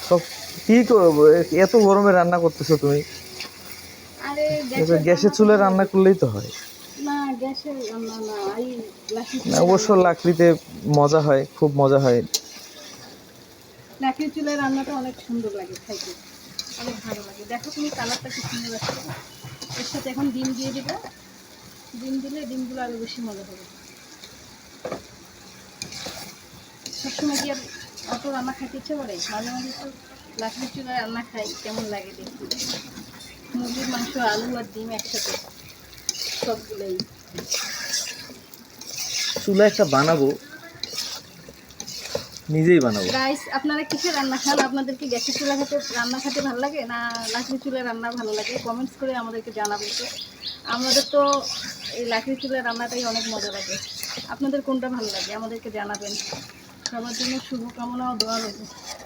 তো কি করবো, এত গরমে রান্না করতেছো তুমি? আরে গ্যাসের গ্যাসের রান্না তো চুলায় ভালো রান্না লাগে। করলেই তো হয়। না, গ্যাসের রান্না না, এই লাকড়ি না, চুলায় অবশ্য রান্না করি। লাকড়িতে মজা হয়, খুব মজা হয়। লাকড়ি চুলায় রান্নাটা অনেক সুন্দর লাগে খাইতে, অনেক ভালো লাগে। দেখো তুমি কালারটা কি সুন্দর আসছে। এর সাথে এখন ডিম দিয়ে দিবে, ডিম দিলে ডিমগুলো আরো বেশি মজা হবে। সবসময় কি আর অত রান্না খাইতে ইচ্ছে করে? মাঝে মাঝে তো লাকড়ি চুলায় রান্না খাই, কেমন লাগে দেখি। মুরগির মাংস, আলু আর ডিম একসাথে, সবগুলোই। চুলা একটা বানাবো, নিজেই বানাবো। গাইস, আপনারা কিসে রান্না খান? আপনাদের কি গ্যাসের চুলা খেতে রান্না খেতে ভালো লাগে না লাকড়ি চুলায় রান্না ভালো লাগে? কমেন্টস করে আমাদেরকে জানাবেন তো। আমাদের তো এই লাকড়ি চুলায় রান্নাটাই অনেক মজা লাগে। আপনাদের কোনটা ভালো লাগে আমাদেরকে জানাবেন। সবার জন্য শুভকামনা ও দোয়া রইল।